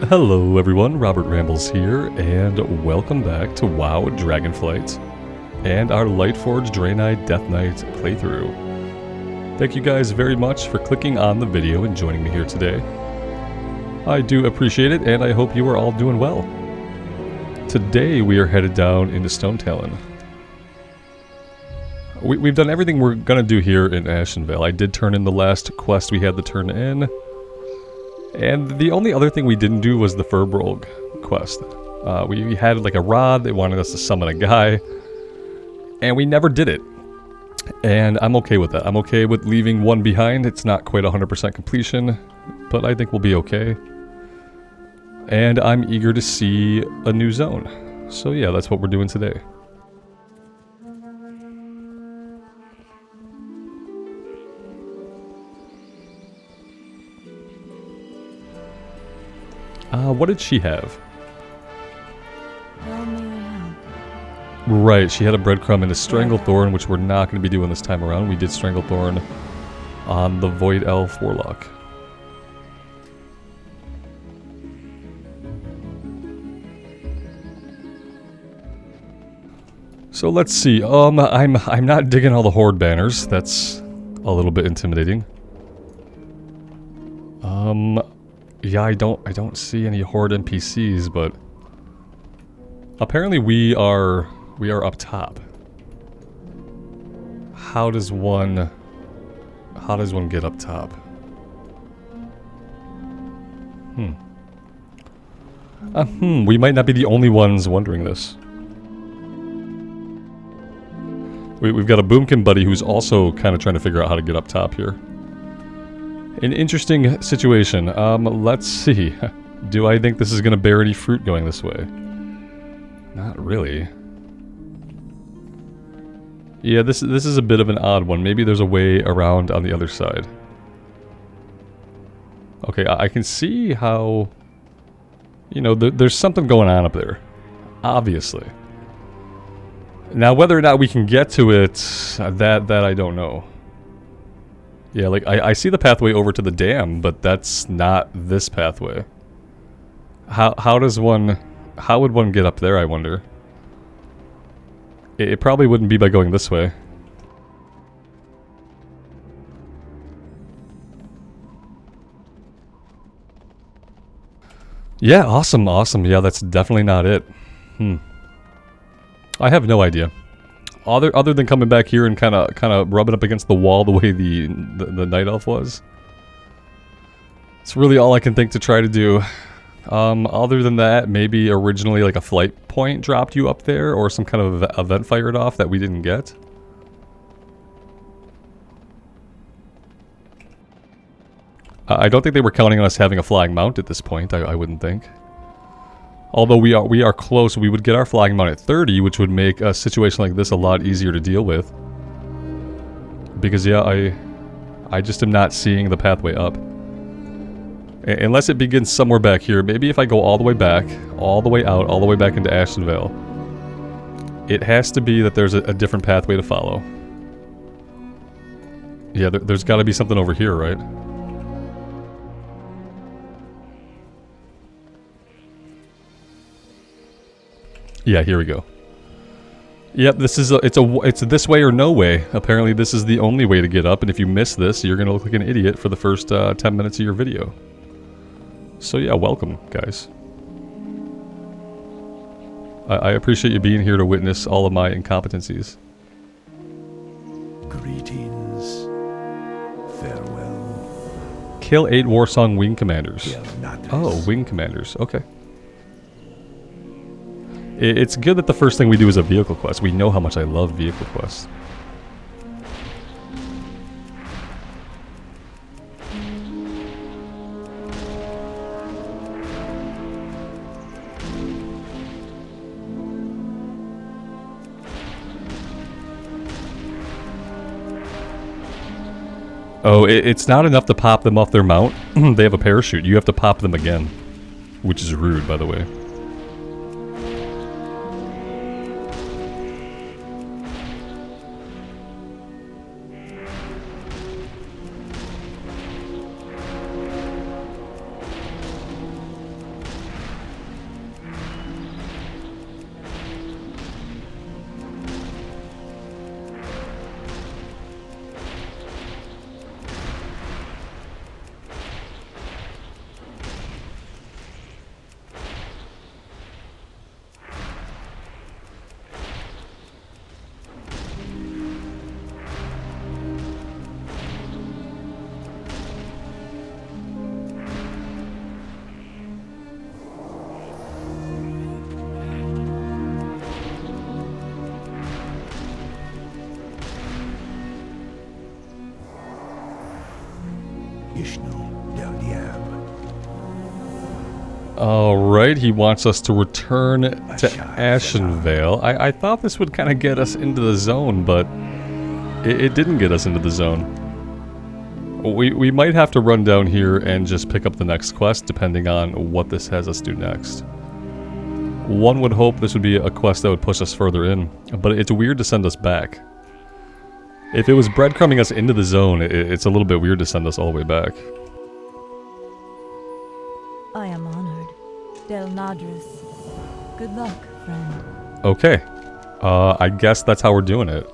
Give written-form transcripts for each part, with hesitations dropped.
Hello everyone, Robert Rambles here, and welcome back to WoW Dragonflight and our Lightforged Draenei Death Knight playthrough. Thank you guys very much for clicking on the video and joining me here today. I do appreciate it, and I hope you are all doing well. Today we are headed down into Stonetalon. We've done everything we're going to do here in Ashenvale. I did turn in the last quest we had to turn in. And the only other thing we didn't do was the Furbolg quest. We had like a rod, they wanted us to summon a guy, and we never did it. And I'm okay with that. I'm okay with leaving one behind. It's not quite 100% completion, but I think we'll be okay. And I'm eager to see a new zone. So yeah, that's what we're doing today. What did she have? How may I help? Right, she had a breadcrumb and a Stranglethorn, which we're not going to be doing this time around. We did Stranglethorn on the Void Elf Warlock. So let's see. I'm not digging all the Horde banners. That's a little bit intimidating. Yeah, I don't see any Horde NPCs, but apparently we are up top. How does one get up top? We might not be the only ones wondering this. We've got a Boomkin buddy who's also kind of trying to figure out how to get up top here. An interesting situation. Let's see. Do I think this is going to bear any fruit going this way? Not really. Yeah, this is a bit of an odd one. Maybe there's a way around on the other side. Okay, I can see how... You know, there's something going on up there. Obviously. Now, whether or not we can get to it, that I don't know. Yeah, like, I see the pathway over to the dam, but that's not this pathway. How would one get up there, I wonder? It probably wouldn't be by going this way. Yeah, awesome. Yeah, that's definitely not it. I have no idea. Other than coming back here and kind of rubbing up against the wall the way the night elf was. It's really all I can think to try to do. Other than that, maybe originally like a flight point dropped you up there, or some kind of event fired off that we didn't get. I don't think they were counting on us having a flying mount at this point. I wouldn't think. Although we are close, we would get our flying mount at 30, which would make a situation like this a lot easier to deal with. Because yeah, I just am not seeing the pathway up. Unless it begins somewhere back here. Maybe if I go all the way back, all the way out, all the way back into Ashenvale. It has to be that there's a different pathway to follow. Yeah, there's got to be something over here, right? Yeah, here we go. Yep, this is it's this way or no way. Apparently this is the only way to get up, and if you miss this, you're gonna look like an idiot for the first 10 minutes of your video. So yeah, welcome, guys. I appreciate you being here to witness all of my incompetencies. Greetings. Farewell. Kill 8 Warsong Wing Commanders. Not Oh, Wing Commanders. Okay. It's good that the first thing we do is a vehicle quest. We know how much I love vehicle quests. Oh, it's not enough to pop them off their mount. They have a parachute. You have to pop them again. Which is rude, by the way. Alright, he wants us to return to Ashenvale. I thought this would kind of get us into the zone, but it didn't get us into the zone. We might have to run down here and just pick up the next quest, depending on what this has us do next. One would hope this would be a quest that would push us further in, but it's weird to send us back. If it was breadcrumbing us into the zone, it's a little bit weird to send us all the way back. I am honored. Del Nadris. Good luck, friend. Okay. I guess that's how we're doing it.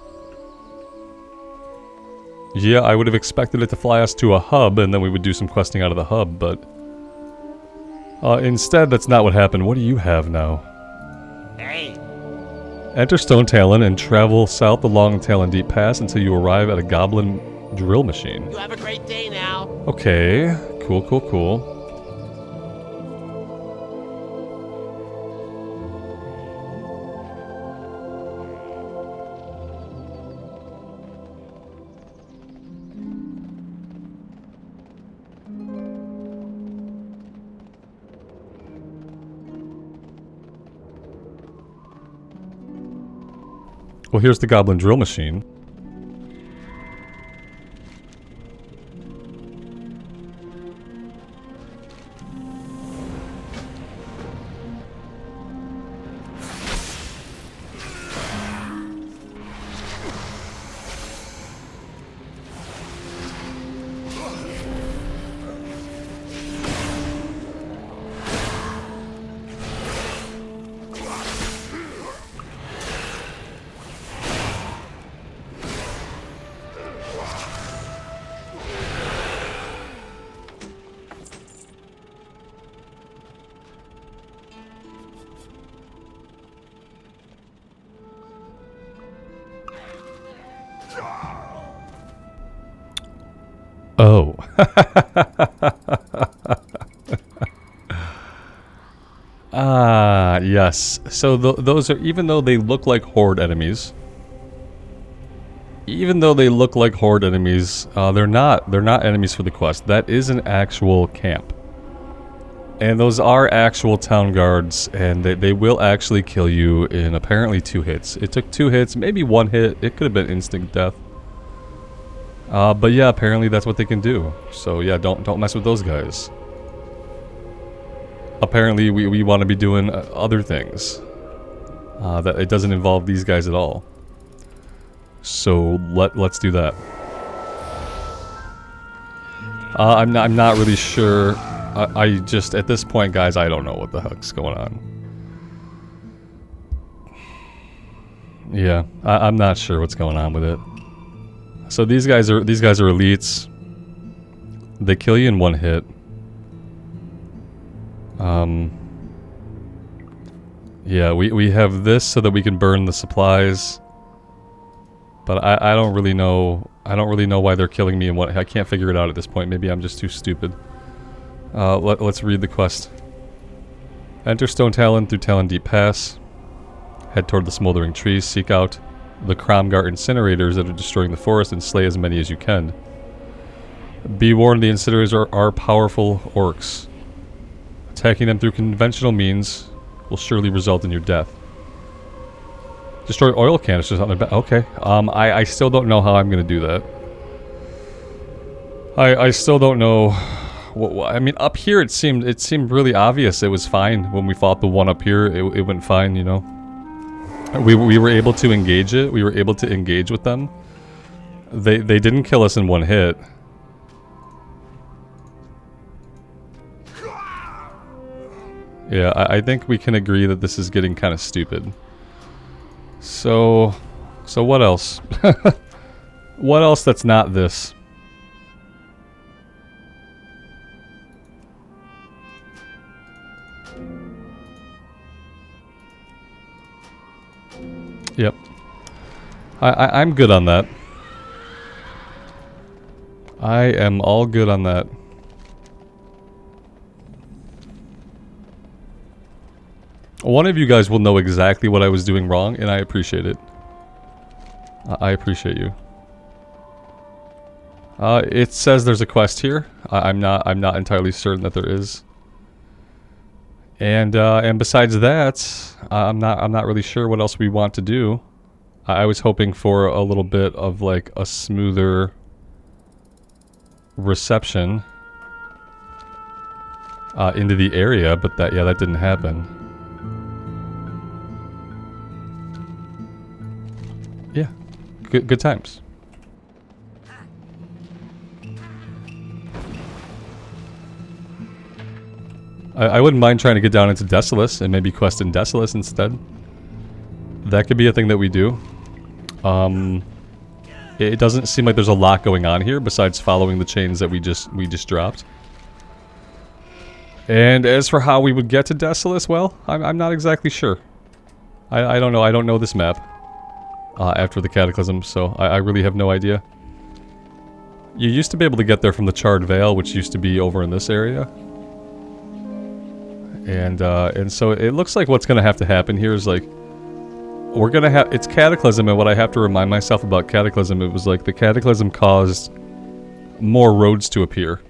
Yeah, I would have expected it to fly us to a hub, and then we would do some questing out of the hub, but... instead, that's not what happened. What do you have now? Hey! Enter Stonetalon and travel south along Talon Deep Pass until you arrive at a goblin drill machine. You have a great day now. Okay. Cool, cool, cool. Well, here's the goblin drill machine. Oh. Ah, yes. So those are, even though they look like horde enemies, they're not enemies for the quest. That is an actual camp. And those are actual town guards, and they will actually kill you in apparently 2 hits. It took 2 hits, maybe 1 hit. It could have been instant death. But yeah, apparently that's what they can do. So yeah, don't mess with those guys. Apparently we want to be doing other things. That it doesn't involve these guys at all. So let's do that. I'm not really sure. I just, at this point, guys, I don't know what the heck's going on. Yeah, I'm not sure what's going on with it. So these guys are elites. They kill you in 1 hit. Yeah, we have this so that we can burn the supplies. But I don't really know. I don't really know why they're killing me and what. I can't figure it out at this point. Maybe I'm just too stupid. Let's read the quest. Enter Stonetalon through Talon Deep Pass. Head toward the smoldering trees. Seek out the Cromgar incinerators that are destroying the forest and slay as many as you can. Be warned, the incinerators are powerful orcs. Attacking them through conventional means will surely result in your death. Destroy oil canisters on their back. Okay. I still don't know how I'm going to do that. I still don't know. I mean, up here it seemed really obvious. It was fine when we fought the one up here. It went fine, you know. We were able to engage it. We were able to engage with them. They didn't kill us in 1 hit. Yeah, I think we can agree that this is getting kind of stupid. So what else? What else that's not this? Yep. I'm good on that. I am all good on that. One of you guys will know exactly what I was doing wrong, and I appreciate it. I appreciate you. It says there's a quest here. I'm not entirely certain that there is. And besides that, I'm not really sure what else we want to do. I was hoping for a little bit of like a smoother reception into the area, but that didn't happen. Yeah, good times. I wouldn't mind trying to get down into Desolace and maybe quest in Desolace instead. That could be a thing that we do. It doesn't seem like there's a lot going on here besides following the chains that we just dropped. And as for how we would get to Desolace, well, I'm not exactly sure. I don't know. I don't know this map after the Cataclysm, so I really have no idea. You used to be able to get there from the Charred Vale, which used to be over in this area. And so it looks like what's going to have to happen here is like, we're going to have, it's Cataclysm, and what I have to remind myself about Cataclysm, it was like the Cataclysm caused more roads to appear.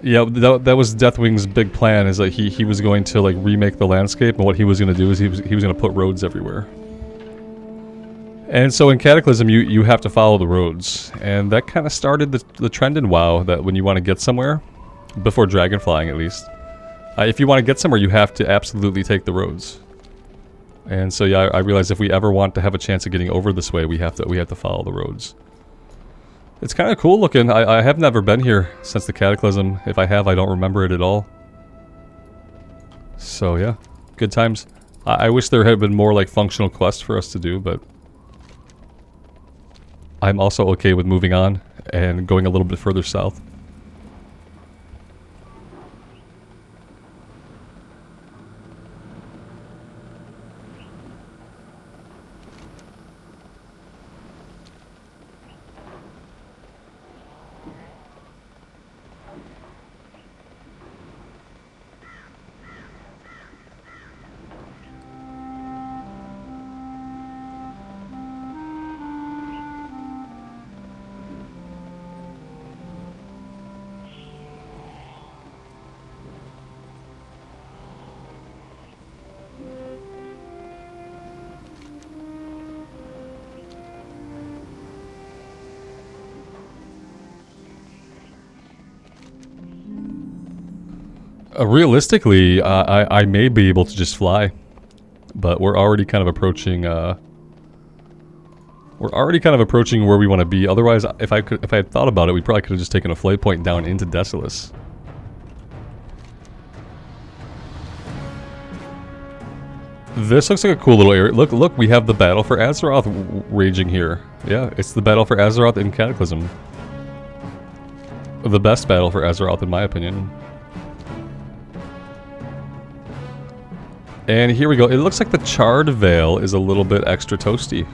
Yeah, that was Deathwing's big plan, is that he was going to like remake the landscape, and what he was going to do is he was going to put roads everywhere. And so in Cataclysm, you have to follow the roads, and that kind of started the trend in WoW, that when you want to get somewhere, before Dragonflying at least, if you want to get somewhere, you have to absolutely take the roads. And so yeah, I realize if we ever want to have a chance of getting over this way, we have to follow the roads. It's kind of cool looking. I have never been here since the Cataclysm. If I have, I don't remember it at all. So yeah, good times. I wish there had been more like functional quests for us to do, but I'm also okay with moving on and going a little bit further south. Realistically, I may be able to just fly, but we're already kind of approaching. We're already kind of approaching where we want to be. Otherwise, if I had thought about it, we probably could have just taken a flight point down into Desolace. This looks like a cool little area. Look, we have the battle for Azeroth raging here. Yeah, it's the battle for Azeroth in Cataclysm. The best battle for Azeroth, in my opinion. And here we go. It looks like the Charred Vale is a little bit extra toasty.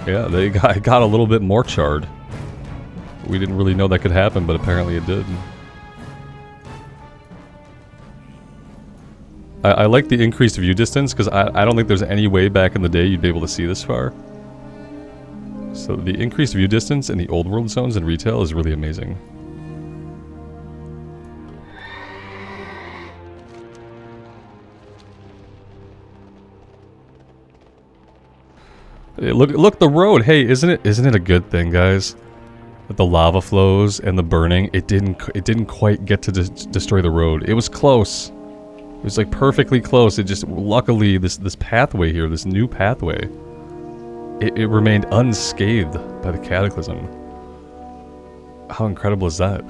Yeah, they got a little bit more charred. We didn't really know that could happen, but apparently it did. I like the increased view distance, because I don't think there's any way back in the day you'd be able to see this far. So the increased view distance in the old world zones and retail is really amazing. Hey, look the road. Hey, isn't it a good thing, guys? That the lava flows and the burning, it didn't quite get to destroy the road. It was close. It was like perfectly close. It just, luckily, this pathway here, this new pathway, it remained unscathed by the Cataclysm. How incredible is that?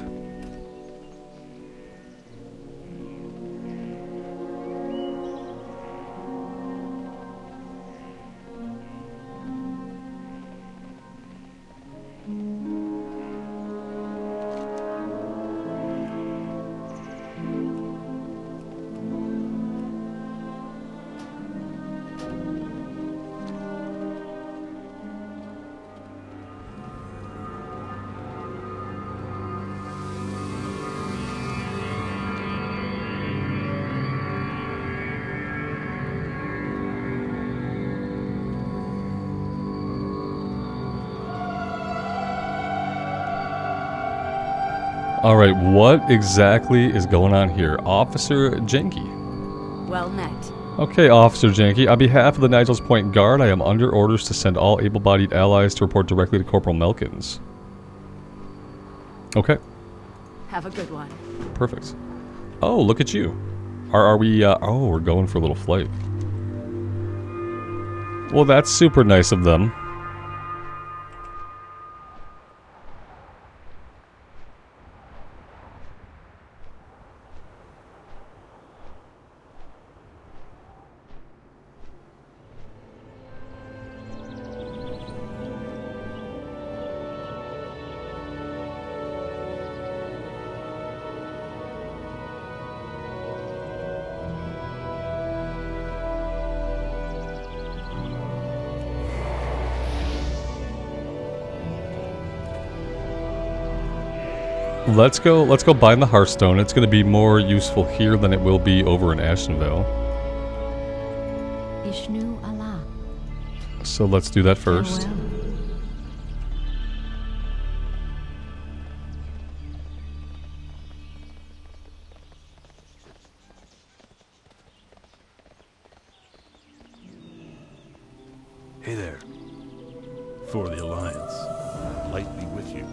Alright, what exactly is going on here? Officer Janky. Well met. Okay, Officer Janky. On behalf of the Nigel's Point Guard, I am under orders to send all able-bodied allies to report directly to Corporal Melkins. Okay. Have a good one. Perfect. Oh, look at you. Are we, oh, we're going for a little flight. Well, that's super nice of them. Let's go bind the Hearthstone. It's going to be more useful here than it will be over in Ashenvale. Ishnu Allah. So let's do that first. Farewell. Hey there. For the Alliance. Light be with you.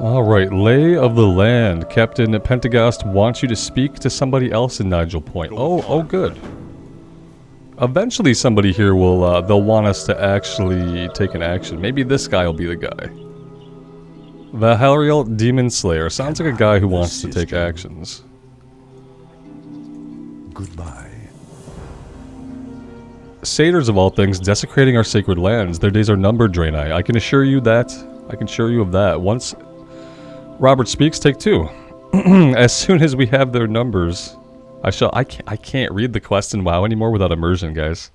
Alright, Lay of the Land. Captain Pentagast wants you to speak to somebody else in Nigel Point. Oh, good. Eventually somebody here will, they'll want us to actually take an action. Maybe this guy will be the guy. Valhariel Demon Slayer. Sounds like a guy who wants to take actions. Goodbye. Satyrs of all things, desecrating our sacred lands. Their days are numbered, Draenei. I can assure you that. I can assure you of that. Once Robert speaks, take two. As soon as we have their numbers, I can't read the quest in WoW anymore without immersion, guys.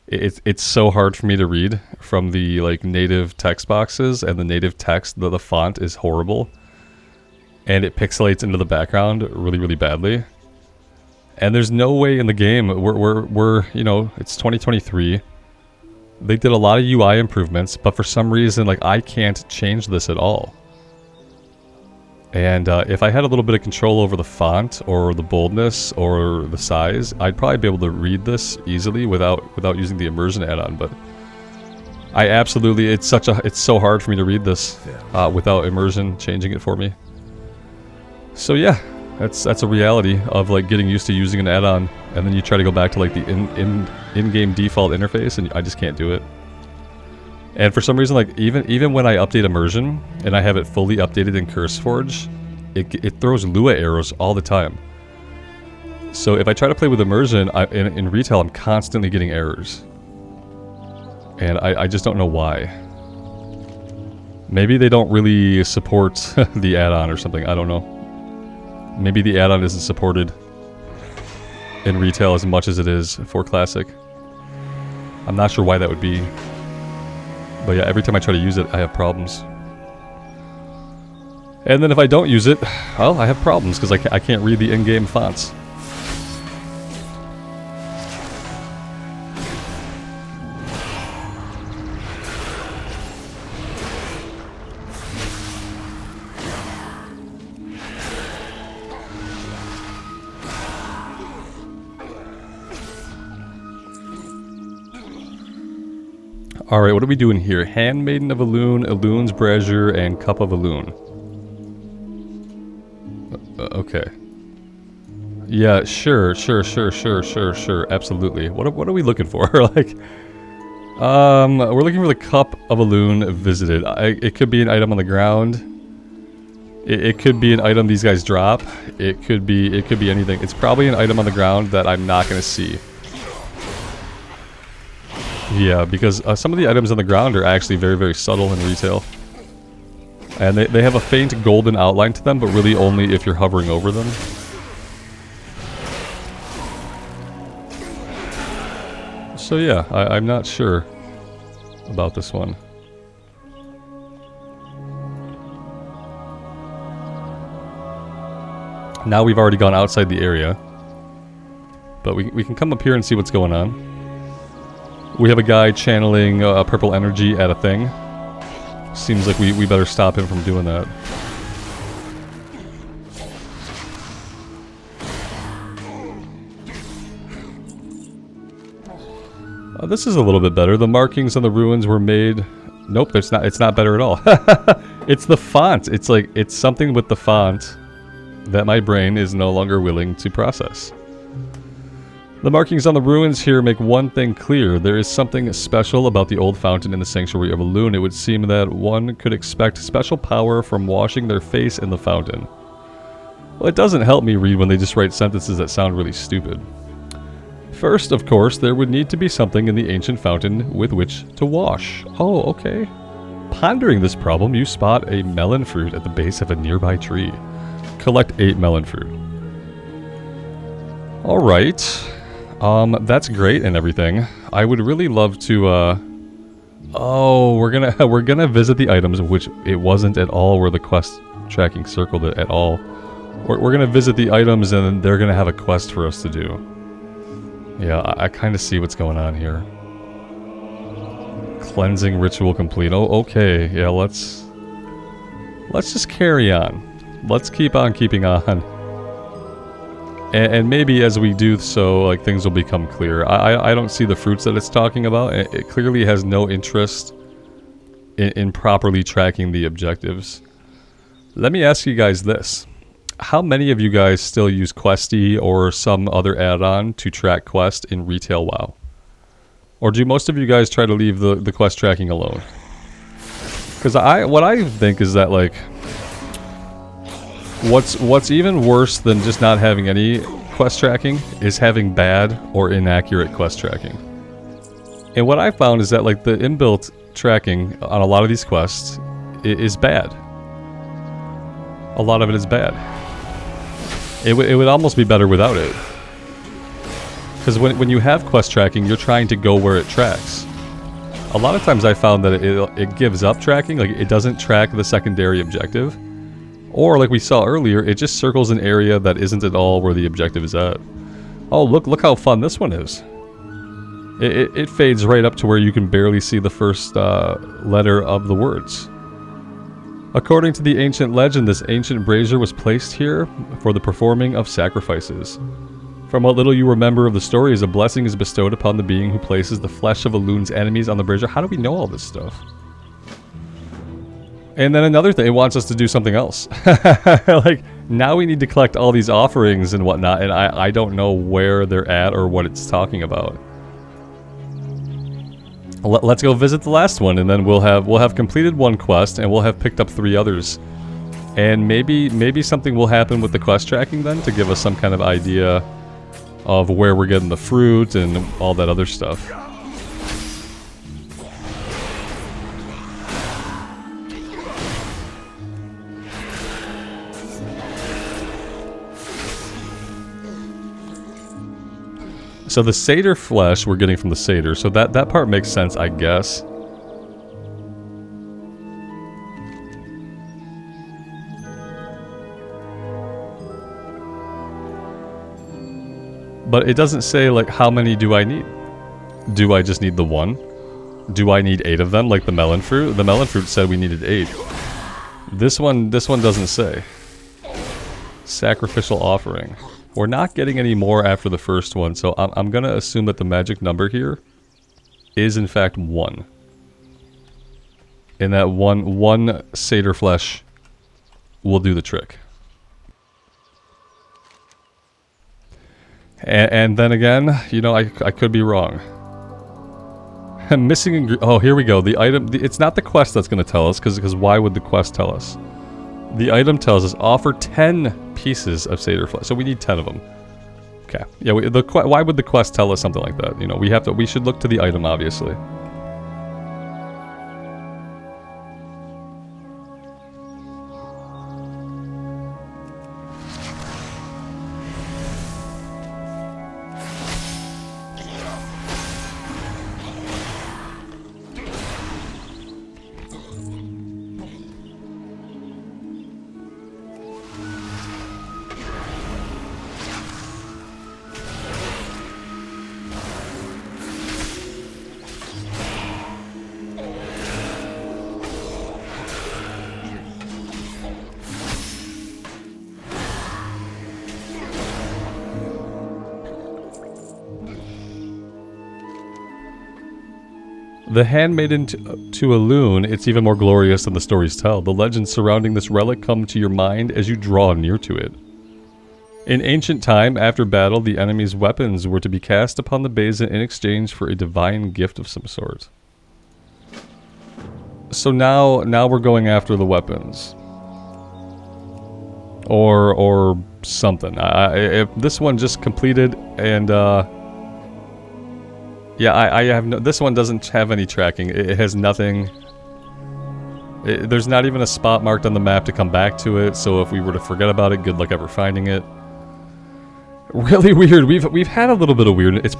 It's so hard for me to read from the like native text boxes, and the native text, the font is horrible, and it pixelates into the background really, really badly. And there's no way in the game, we're you know, it's 2023. They did a lot of UI improvements, but for some reason, like, I can't change this at all. And if I had a little bit of control over the font or the boldness or the size, I'd probably be able to read this easily without using the immersion add-on. But I absolutely, it's so hard for me to read this without immersion changing it for me. So yeah, that's a reality of like getting used to using an add-on, and then you try to go back to like the in-game default interface, and I just can't do it. And for some reason, like, even when I update immersion and I have it fully updated in CurseForge, it throws Lua arrows all the time. So if I try to play with immersion in retail, I'm constantly getting errors, and I just don't know why. Maybe they don't really support the add-on or something. I don't know. Maybe the add-on isn't supported in retail as much as it is for classic. I'm not sure why that would be. But yeah, every time I try to use it, I have problems. And then if I don't use it, well, I have problems because I can't read the in-game fonts. Alright, what are we doing here? Handmaiden of Elune, Elune's Brazier, and Cup of Elune. Okay. Yeah, sure, absolutely. What are we looking for? Like, we're looking for the Cup of Elune visited. It could be an item on the ground. It could be an item these guys drop. It could be anything. It's probably an item on the ground that I'm not going to see. Yeah, because some of the items on the ground are actually very, very subtle in retail. And they have a faint golden outline to them, but really only if you're hovering over them. So yeah, I'm not sure about this one. Now we've already gone outside the area. But we can come up here and see what's going on. We have a guy channeling purple energy at a thing. Seems like we better stop him from doing that. This is a little bit better. The markings on the ruins were made... Nope, it's not better at all. It's the font. It's like, it's something with the font that my brain is no longer willing to process. The markings on the ruins here make one thing clear. There is something special about the old fountain in the Sanctuary of Elune. It would seem that one could expect special power from washing their face in the fountain. Well, it doesn't help me read when they just write sentences that sound really stupid. First, of course, there would need to be something in the ancient fountain with which to wash. Oh, okay. Pondering this problem, you spot a melon fruit at the base of a nearby tree. Collect 8 melon fruit. Alright. That's great and everything. I would really love to, Oh, we're gonna visit the items, which it wasn't at all where the quest tracking circled it at all. We're gonna visit the items and they're gonna have a quest for us to do. Yeah, I kind of see what's going on here. Cleansing ritual complete. Oh, okay. Yeah, let's just carry on. Let's keep on keeping on. And maybe as we do so, like, things will become clear. I don't see the fruits that it's talking about. It clearly has no interest in properly tracking the objectives. Let me ask you guys this. How many of you guys still use Questy or some other add-on to track quest in retail WoW? Or do most of you guys try to leave the quest tracking alone? Because what I think is that, like, what's even worse than just not having any quest tracking is having bad or inaccurate quest tracking. And what I found is that, like, the inbuilt tracking on a lot of these quests is bad. A lot of it is bad. It would almost be better without it. Because when you have quest tracking, you're trying to go where it tracks. A lot of times I found that it gives up tracking, like it doesn't track the secondary objective. Or like we saw earlier, it just circles an area that isn't at all where the objective is at. Oh, look how fun this one is. It fades right up to where you can barely see the first letter of the words. According to the ancient legend, this ancient brazier was placed here for the performing of sacrifices. From what little you remember of the stories, a blessing is bestowed upon the being who places the flesh of Elune's enemies on the brazier. How do we know all this stuff? And then another thing, it wants us to do something else. Like, now we need to collect all these offerings and whatnot, and I don't know where they're at or what it's talking about. Let's go visit the last one, and then we'll have completed one quest, and we'll have picked up 3 others. And maybe something will happen with the quest tracking then to give us some kind of idea of where we're getting the fruit and all that other stuff. So the satyr flesh we're getting from the satyr, so that part makes sense, I guess. But it doesn't say, like, how many do I need? Do I just need the 1? Do I need 8 of them, like the melon fruit? The melon fruit said we needed 8. This one doesn't say. Sacrificial offering. We're not getting any more after the first one, so I'm gonna assume that the magic number here is in fact 1. And that one satyr flesh will do the trick. And then again, you know, I could be wrong. Missing oh, here we go. The item, it's not the quest that's gonna tell us, because why would the quest tell us? The item tells us offer 10 pieces of satyr flesh, so we need 10 of them. Okay, yeah. Why would the quest tell us something like that? You know, we should look to the item, obviously. The handmaiden to a loon, it's even more glorious than the stories tell. The legends surrounding this relic come to your mind as you draw near to it. In ancient time, after battle, the enemy's weapons were to be cast upon the basin in exchange for a divine gift of some sort. So now we're going after the weapons. Or something. If this one just completed and yeah, I have no, this one doesn't have any tracking. It has nothing. There's not even a spot marked on the map to come back to it, so if we were to forget about it, good luck ever finding it. Really weird. We've had a little bit of weird. It's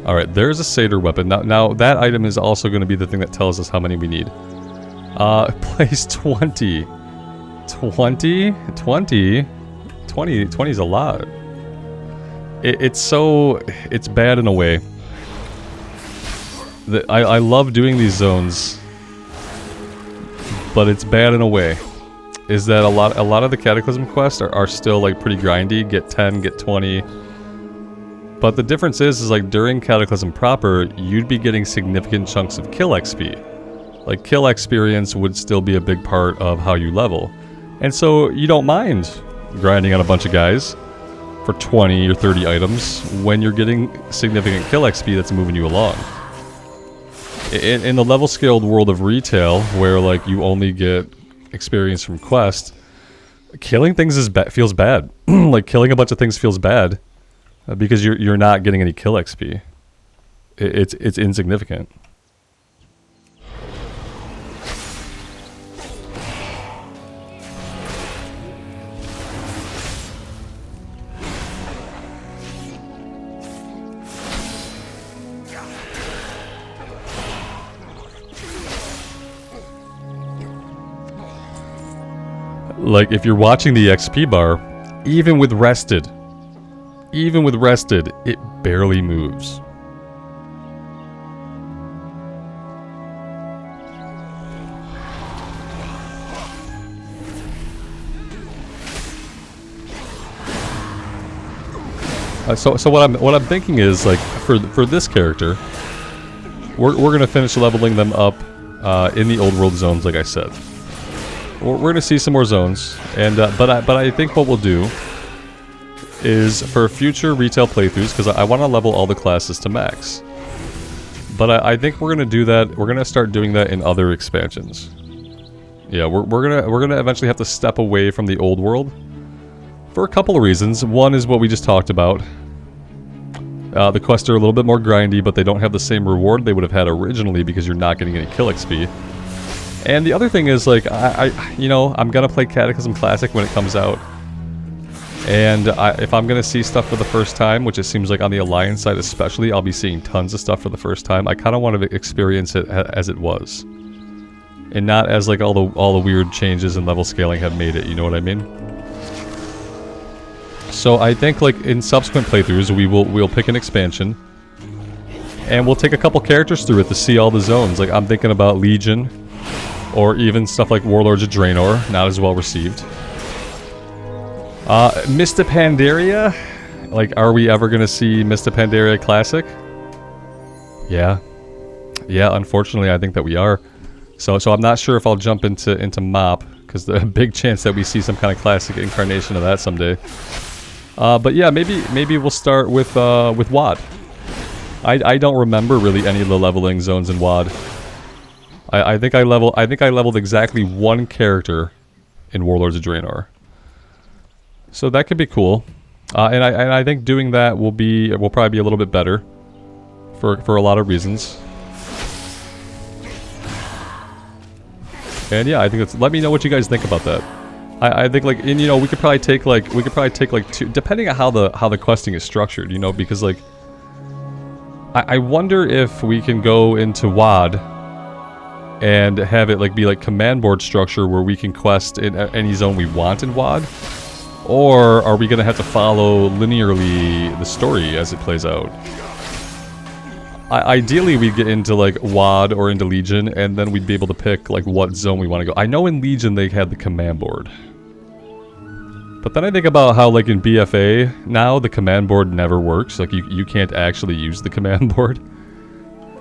alright, there's a satyr weapon. Now that item is also going to be the thing that tells us how many we need. Place 20. 20? 20? 20 is a lot. It's bad in a way. I love doing these zones, but it's bad in a way. Is that a lot of the Cataclysm quests are still like pretty grindy, get 10, get 20. But the difference is like during Cataclysm proper, you'd be getting significant chunks of kill XP. Like kill experience would still be a big part of how you level. And so you don't mind grinding on a bunch of guys for 20 or 30 items when you're getting significant kill XP that's moving you along. In the level scaled world of retail, where like you only get experience from quest, killing things feels bad. Like killing a bunch of things feels bad. Because you're not getting any kill XP. It's insignificant. Like if you're watching the XP bar, even with rested, it barely moves. So what I'm thinking is like for this character, we're gonna finish leveling them up in the old world zones, like I said. We're gonna see some more zones, and but I think what we'll do is for future retail playthroughs, because I want to level all the classes to max. But I think we're gonna do that. We're gonna start doing that in other expansions. Yeah, we're gonna eventually have to step away from the old world for a couple of reasons. One is what we just talked about. The quests are a little bit more grindy, but they don't have the same reward they would have had originally because you're not getting any kill XP. And the other thing is like I'm gonna play Cataclysm Classic when it comes out. And if I'm going to see stuff for the first time, which it seems like on the Alliance side especially, I'll be seeing tons of stuff for the first time. I kind of want to experience it as it was. And not as like all the weird changes in level scaling have made it, you know what I mean? So I think like in subsequent playthroughs, we'll pick an expansion. And we'll take a couple characters through it to see all the zones. Like I'm thinking about Legion, or even stuff like Warlords of Draenei, not as well received. Mista Pandaria? Like, are we ever gonna see Mista Pandaria Classic? Yeah. Yeah, unfortunately, I think that we are. So I'm not sure if I'll jump into MOP, because there's a big chance that we see some kind of classic incarnation of that someday. But yeah, maybe we'll start with WoD. I don't remember really any of the leveling zones in WoD. I think I leveled exactly one character in Warlords of Draenei. So that could be cool, and I think doing that will probably be a little bit better, for a lot of reasons. And yeah, I think that's. Let me know what you guys think about that. I think like, and you know, we could probably take like two, depending on how the questing is structured. You know, because like, I wonder if we can go into WoD and have it like be like command board structure where we can quest in any zone we want in WoD, or are we gonna have to follow linearly the story as it plays out? Ideally, we'd get into like WoD or into Legion, and then we'd be able to pick like what zone we want to go. I know in Legion they had the command board, but then I think about how like in BFA now the command board never works. Like you can't actually use the command board,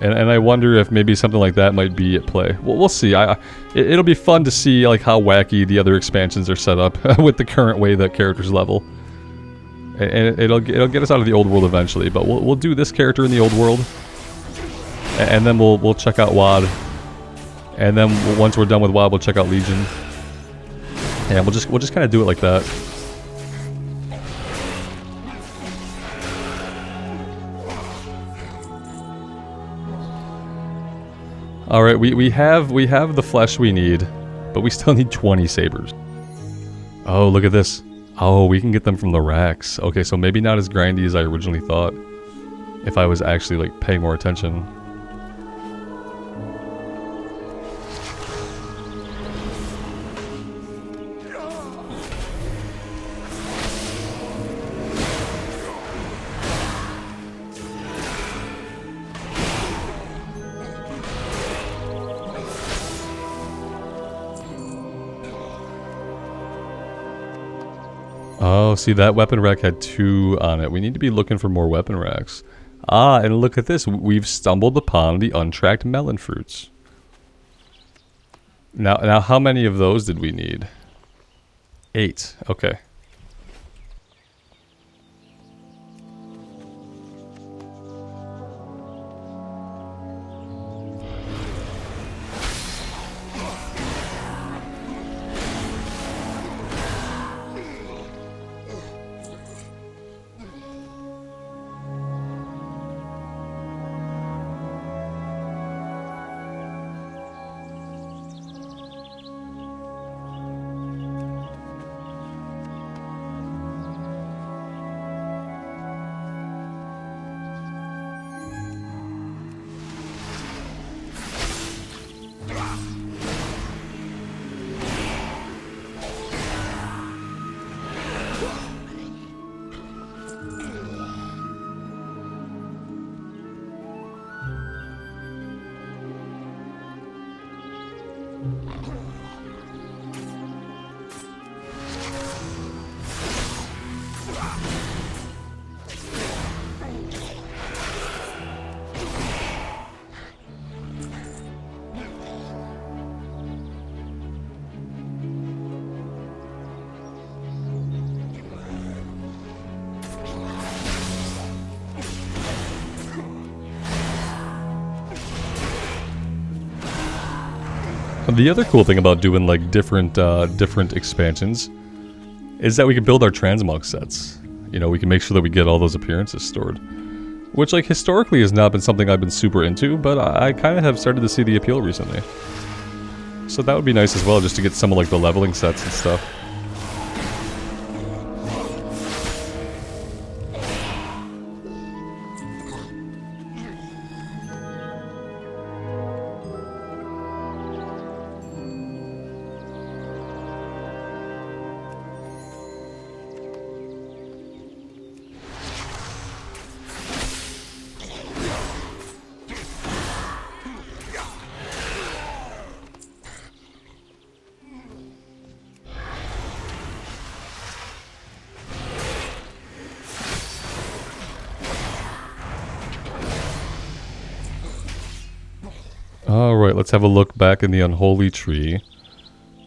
and I wonder if maybe something like that might be at play. Well, we'll see. It'll be fun to see like how wacky the other expansions are set up with the current way that characters level, and it'll get us out of the old world eventually. But we'll do this character in the old world. And then we'll check out WoD, and then once we're done with WoD, we'll check out Legion. Yeah, we'll just kind of do it like that. All right, we have the flesh we need, but we still need 20 sabers. Oh, look at this. Oh, we can get them from the racks. Okay, so maybe not as grindy as I originally thought. If I was actually like paying more attention. Oh, see, that weapon rack had 2 on it. We need to be looking for more weapon racks. Ah, and look at this. We've stumbled upon the untracked melon fruits. Now, how many of those did we need? 8. Okay. The other cool thing about doing like different expansions is that we can build our transmog sets. You know, we can make sure that we get all those appearances stored. Which like historically has not been something I've been super into, but I kind of have started to see the appeal recently. So that would be nice as well, just to get some of like the leveling sets and stuff. Alright, let's have a look back in the unholy tree.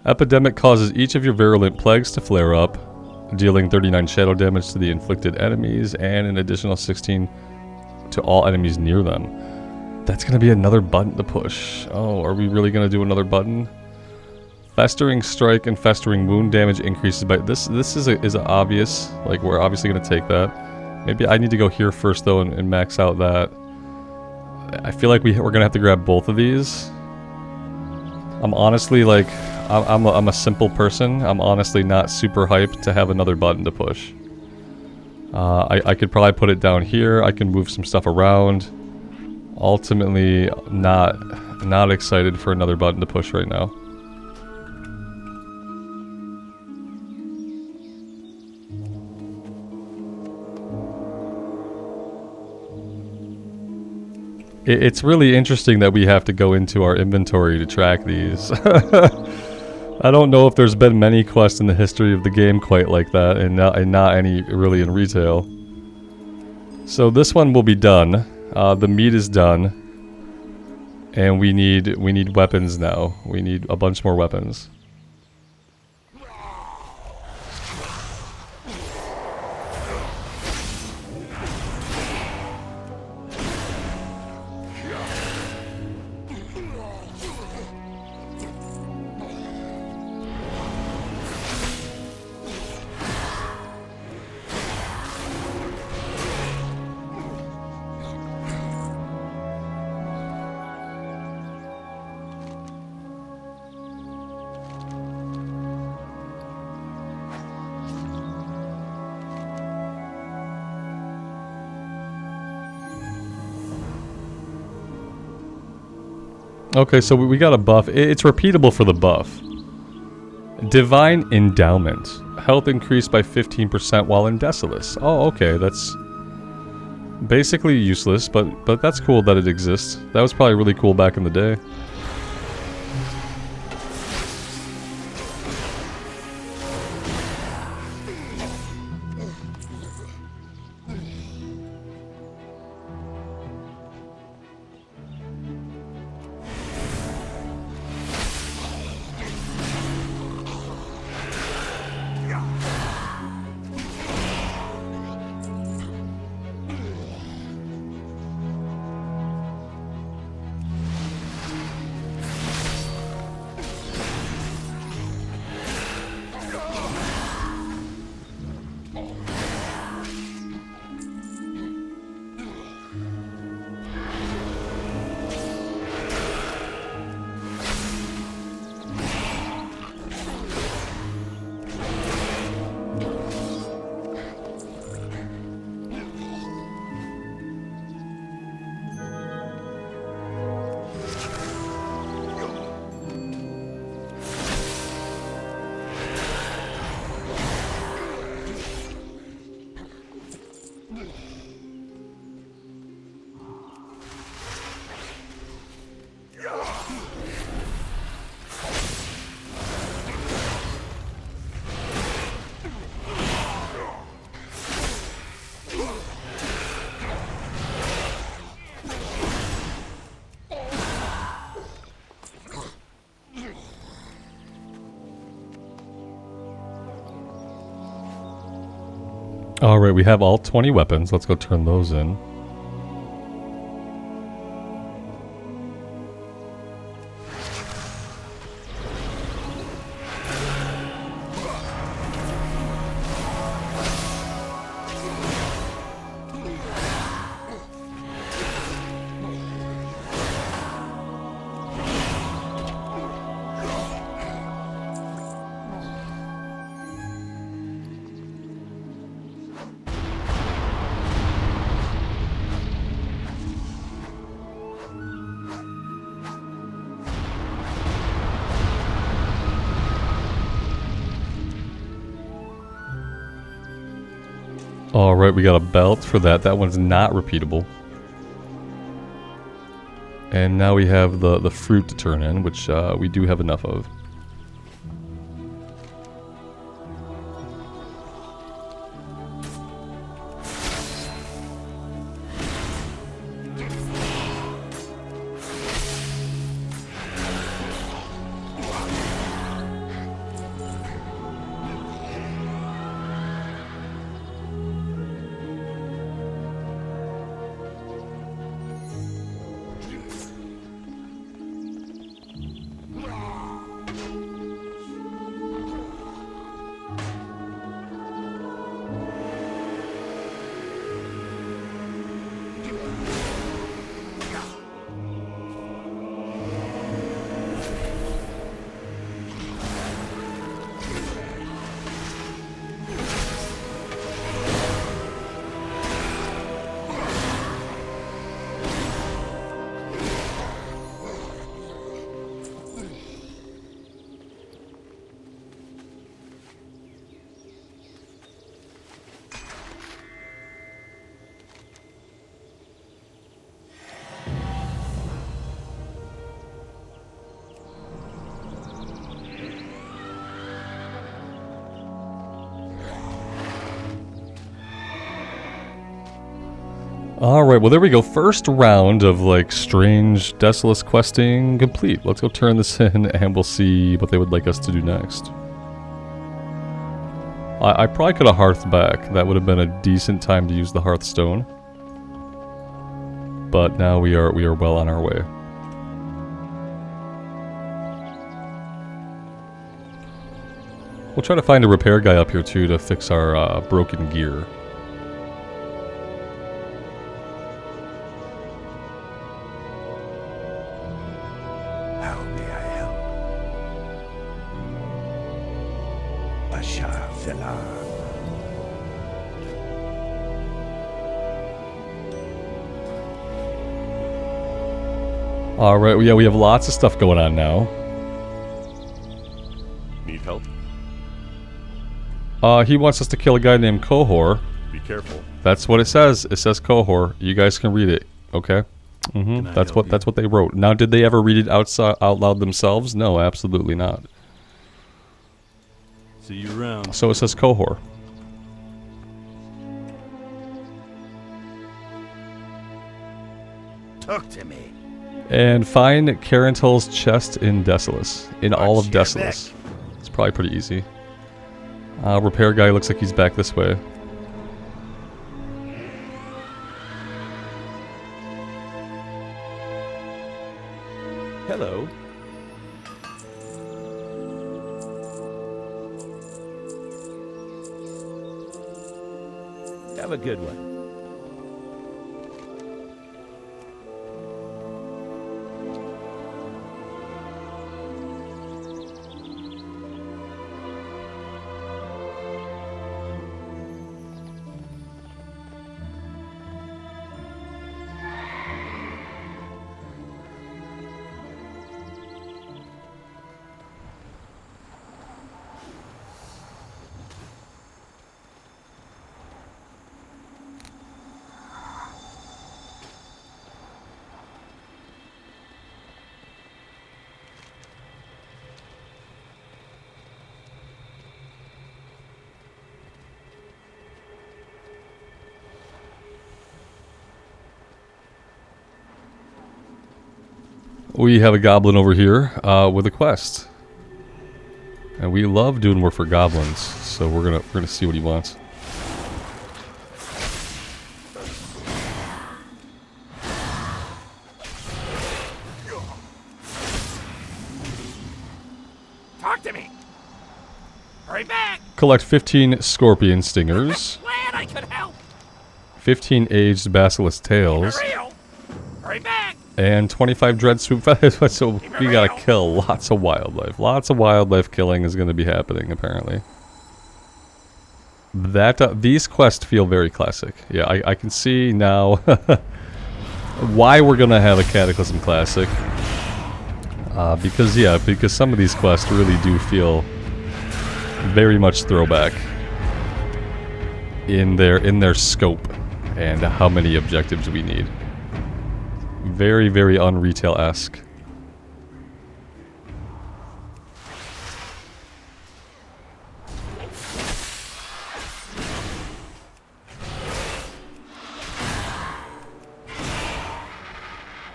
Epidemic causes each of your virulent plagues to flare up, dealing 39 shadow damage to the inflicted enemies and an additional 16 to all enemies near them. That's going to be another button to push. Oh, are we really going to do another button? Festering strike and festering wound damage increases by... This is obvious. Like, we're obviously going to take that. Maybe I need to go here first, though, and max out that. I feel like we're going to have to grab both of these. I'm honestly like, I'm a simple person. I'm honestly not super hyped to have another button to push. I could probably put it down here. I can move some stuff around. Ultimately, not excited for another button to push right now. It's really interesting that we have to go into our inventory to track these. I don't know if there's been many quests in the history of the game quite like that, and not any really in retail. So this one will be done. The meat is done, and we need weapons now. We need a bunch more weapons. Okay, so we got a buff. It's repeatable for the buff. Divine Endowment. Health increased by 15% while in Desolace. Oh, okay, that's basically useless, but that's cool that it exists. That was probably really cool back in the day. Alright, we have all 20 weapons. Let's go turn those in. Alright, we got a belt for that. That one's not repeatable. And now we have the fruit to turn in, which we do have enough of. Alright, well there we go. First round of like strange Desolace questing complete. Let's go turn this in and we'll see what they would like us to do next. I probably could have hearthed back. That would have been a decent time to use the hearthstone. But now we are well on our way. We'll try to find a repair guy up here too to fix our broken gear. Alright, yeah, we have lots of stuff going on now. Need help? He wants us to kill a guy named Kohor. Be careful. That's what it says. It says Kohor. You guys can read it, okay? That's what they wrote. Now, did they ever read it out loud themselves? No, absolutely not. See you around. So it says Kohor. Talk to me. And find Carental's chest in Desolace. In all of Desolace. It's probably pretty easy. Repair guy looks like he's back this way. Hello. Have a good one. We have a goblin over here with a quest, and we love doing work for goblins. So we're gonna see what he wants. Talk to me. Hurry back. Collect 15 scorpion stingers, Glad I could help. 15 aged basilisk tails, Real. Hurry back. and 25 dread swoop feathers. So we gotta kill lots of wildlife. Lots of wildlife killing is gonna be happening apparently. That these quests feel very classic. Yeah, I can see now why we're gonna have a Cataclysm Classic. Because some of these quests really do feel very much throwback in their scope and how many objectives we need. Very, very un-retail-esque.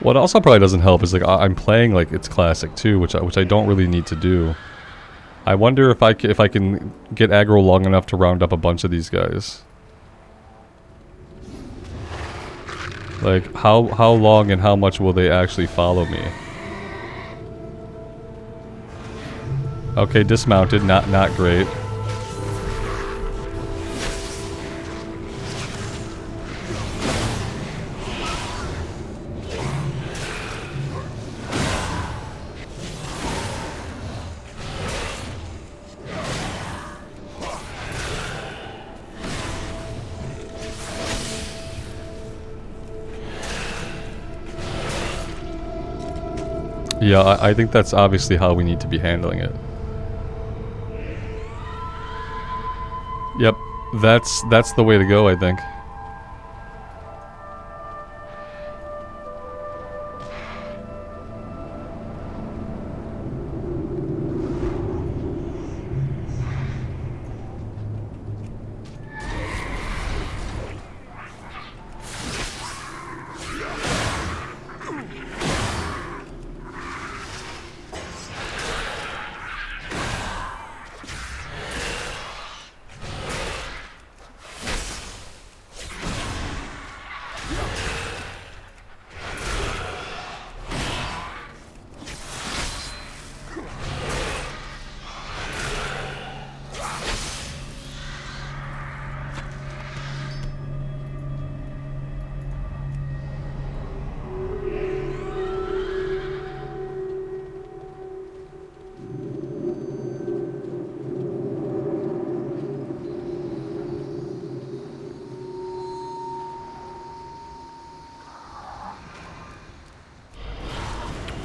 What also probably doesn't help is like I'm playing like it's classic too, which I don't really need to do. I wonder if I can get aggro long enough to round up a bunch of these guys. Like how long and how much will they actually follow me? Okay, dismounted, not great. Yeah, I think that's obviously how we need to be handling it. Yep, that's the way to go, I think.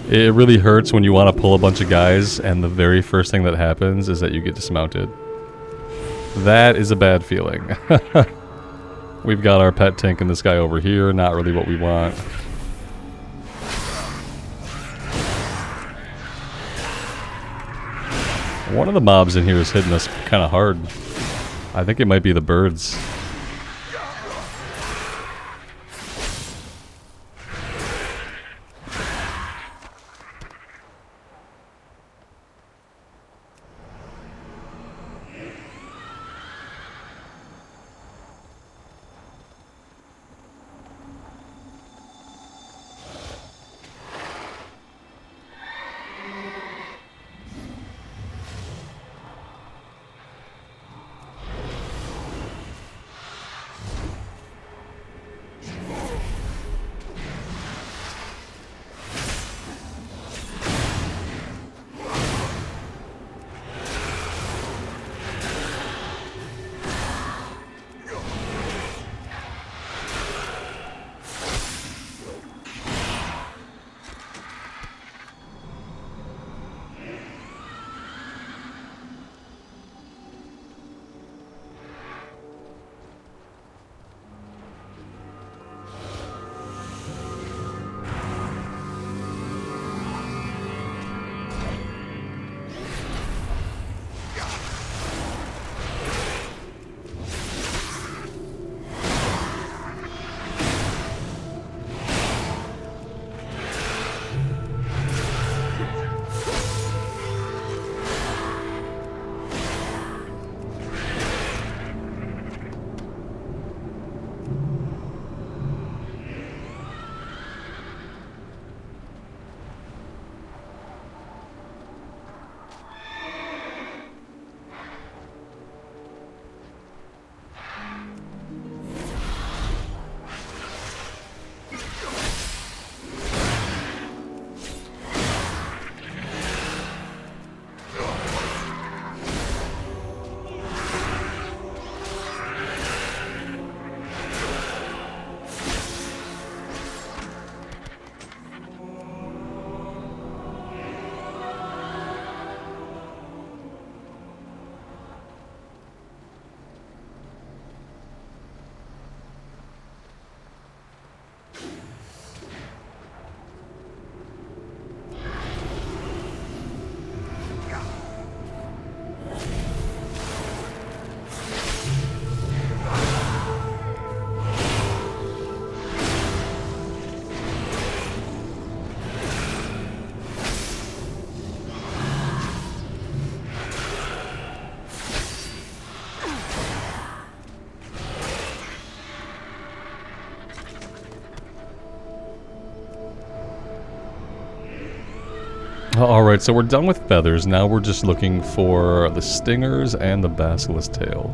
It really hurts when you want to pull a bunch of guys and the very first thing that happens is that you get dismounted. That is a bad feeling. We've got our pet tank and this guy over here, not really what we want. One of the mobs in here is hitting us kind of hard. I think it might be the birds. Alright, so we're done with feathers. Now we're just looking for the stingers and the basilisk tail.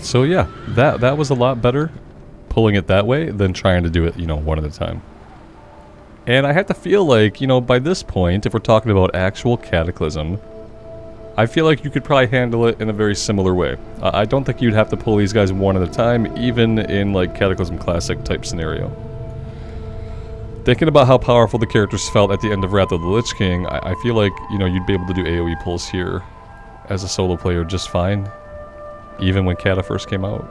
So yeah, that was a lot better, pulling it that way, than trying to do it, you know, one at a time. And I have to feel like, you know, by this point, if we're talking about actual Cataclysm, I feel like you could probably handle it in a very similar way. I don't think you'd have to pull these guys one at a time, even in, like, Cataclysm Classic type scenario. Thinking about how powerful the characters felt at the end of Wrath of the Lich King, I feel like, you know, you'd be able to do AoE pulls here as a solo player just fine, even when Cata first came out.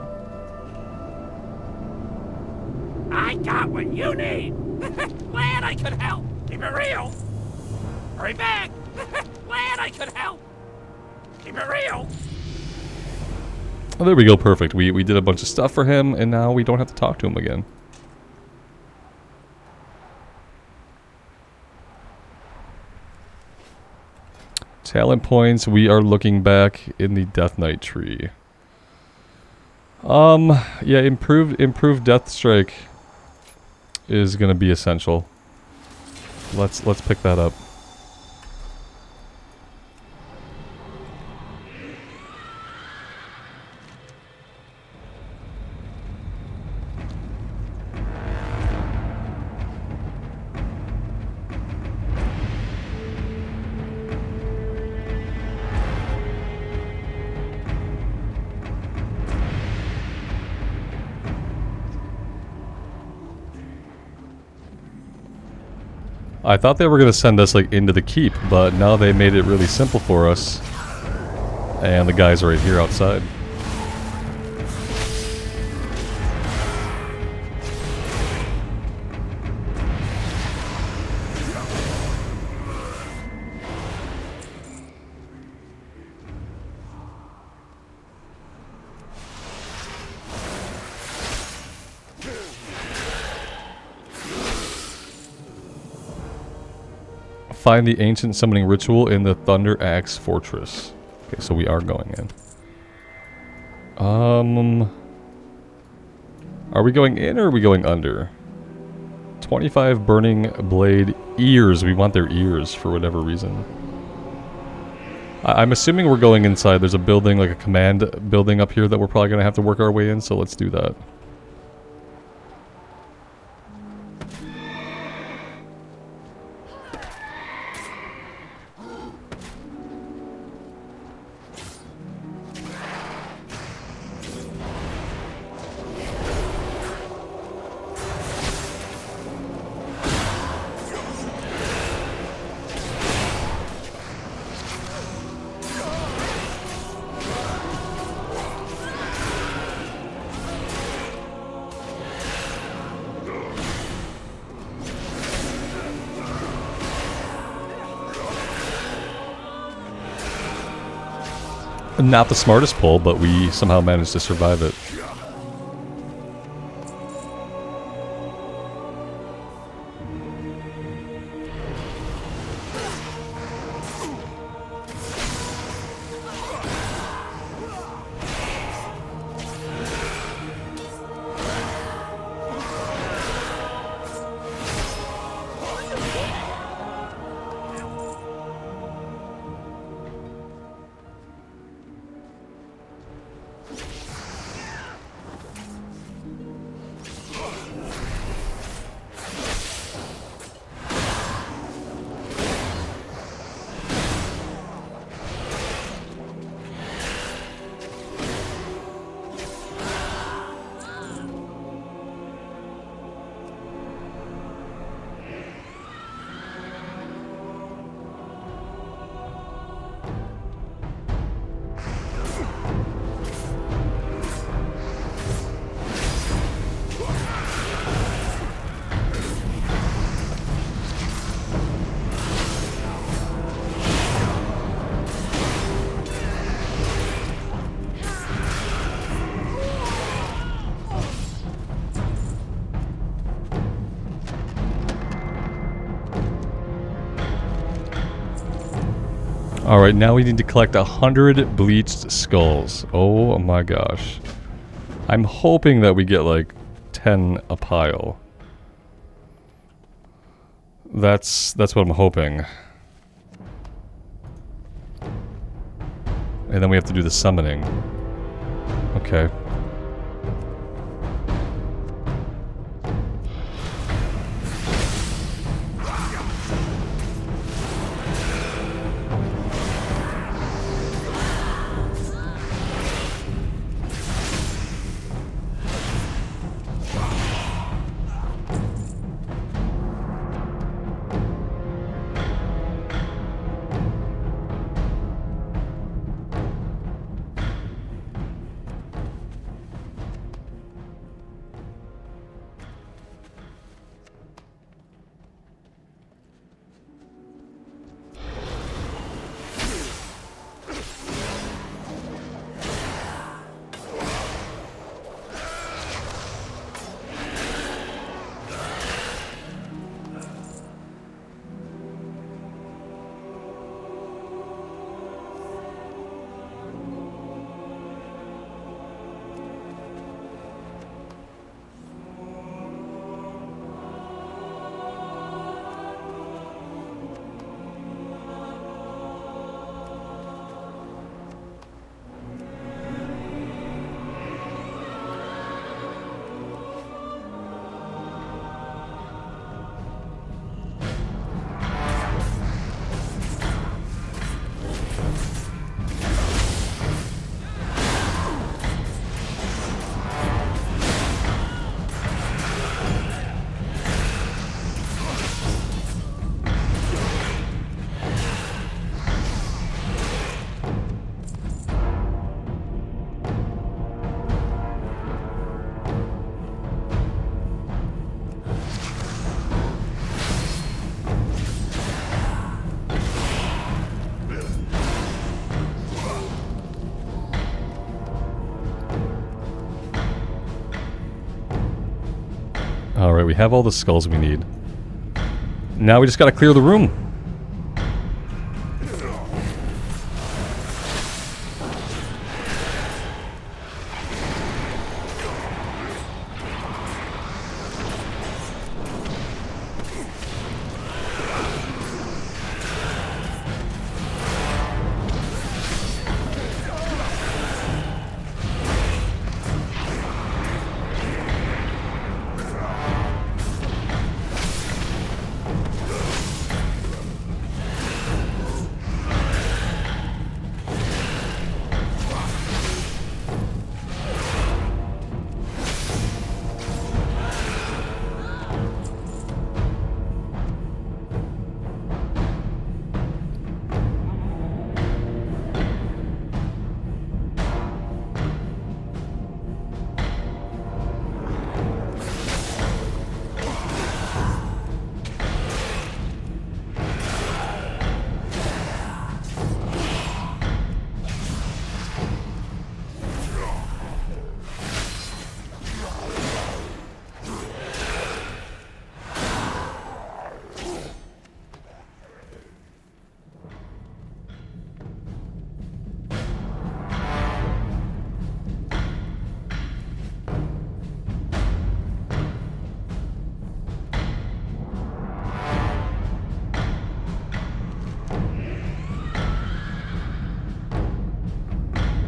I got what you need. Glad I could help. Keep it real. Hurry back. Glad I could help. Keep it real. Oh, there we go, perfect. We did a bunch of stuff for him, and now we don't have to talk to him again. Talent points, we are looking back in the Death Knight tree. Yeah, improved Death Strike is gonna be essential. Let's pick that up. I thought they were going to send us like into the keep, but now they made it really simple for us. And the guy's right here outside. Find the ancient summoning ritual in the Thunder Axe Fortress. Okay, so we are going in. Are we going in or are we going under? 25 burning blade ears. We want their ears for whatever reason. I'm assuming we're going inside. There's a building, like a command building up here that we're probably going to have to work our way in, so let's do that. Not the smartest pull, but we somehow managed to survive it. Alright, now we need to collect 100 bleached skulls. Oh my gosh. I'm hoping that we get like 10 a pile. That's what I'm hoping. And then we have to do the summoning. Okay. Alright, we have all the skulls we need. Now we just gotta clear the room.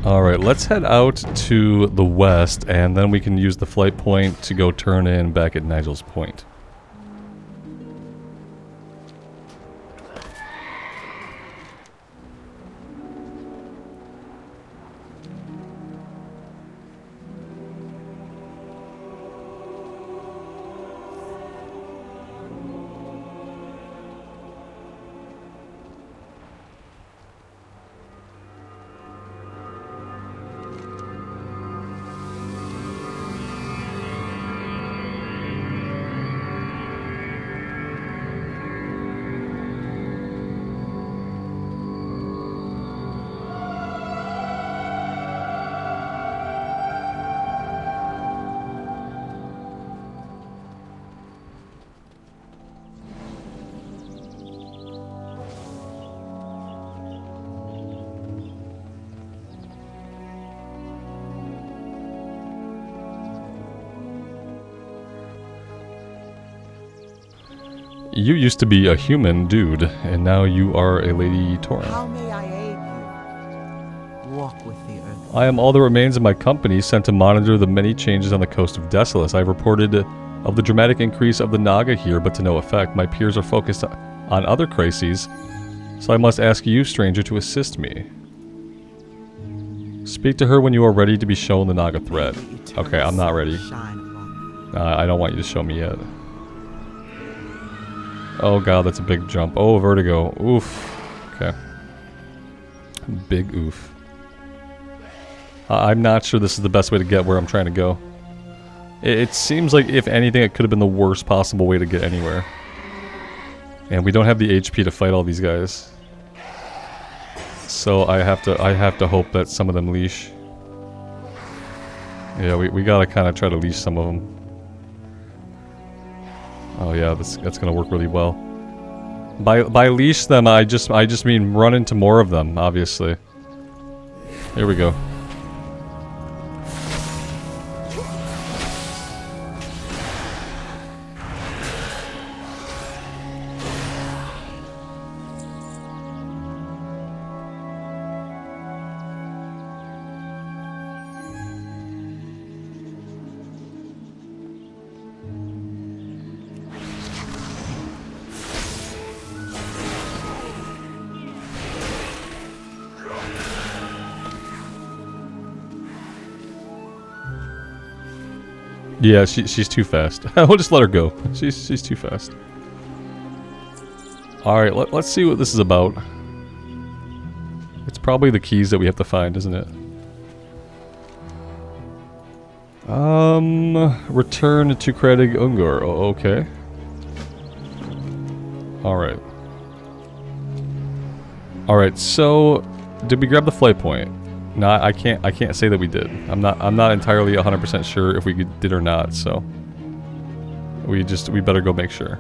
Alright, let's head out to the west, and then we can use the flight point to go turn in back at Nigel's Point. You used to be a human dude, and now you are a Lady Tauren. How may I aid you? Walk with the earth. I am all that remains of my company sent to monitor the many changes on the coast of Desolace. I have reported of the dramatic increase of the Naga here, but to no effect. My peers are focused on other crises, so I must ask you, stranger, to assist me. Speak to her when you are ready to be shown the Naga threat. Okay, I'm not ready. I don't want you to show me yet. Oh god, that's a big jump. Oh, vertigo. Oof. Okay. Big oof. I'm not sure this is the best way to get where I'm trying to go. It seems like, if anything, it could have been the worst possible way to get anywhere. And we don't have the HP to fight all these guys. So I have to hope that some of them leash. Yeah, we gotta kind of try to leash some of them. Oh yeah, that's gonna work really well. By leash them, I just mean run into more of them, obviously. Here we go. Yeah, she's too fast. We'll just let her go. She's too fast. Alright, let's see what this is about. It's probably the keys that we have to find, isn't it? Return to Kradig Ungur. Oh, okay. Alright. Alright, so did we grab the flight point? No, I can't say that we did. I'm not entirely 100% sure if we did or not, so We better go make sure.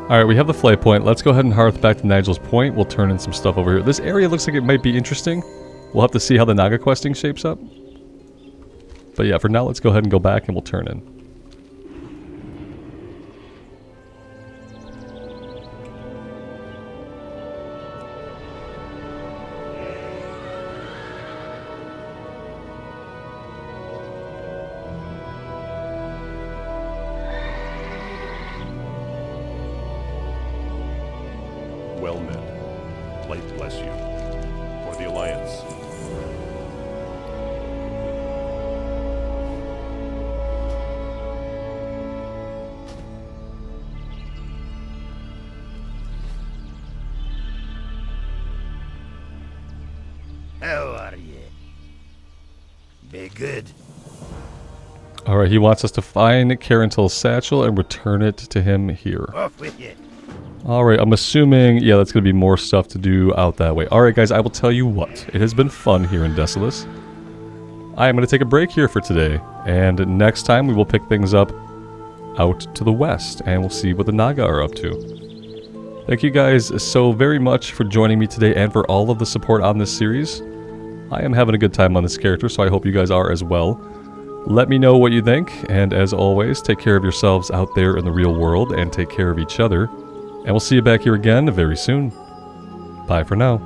Alright, we have the flight point. Let's go ahead and hearth back to Nigel's point. We'll turn in some stuff over here. This area looks like it might be interesting. We'll have to see how the Naga questing shapes up. But yeah, for now, let's go ahead and go back and we'll turn in. Well met. Light bless you. For the Alliance. How are you? Be good. Alright, he wants us to find Carentil's satchel and return it to him here. Off with you. Alright, I'm assuming, yeah, that's going to be more stuff to do out that way. Alright guys, I will tell you what. It has been fun here in Desolace. I am going to take a break here for today. And next time we will pick things up out to the west. And we'll see what the Naga are up to. Thank you guys so very much for joining me today and for all of the support on this series. I am having a good time on this character, so I hope you guys are as well. Let me know what you think. And as always, take care of yourselves out there in the real world and take care of each other. And we'll see you back here again very soon. Bye for now.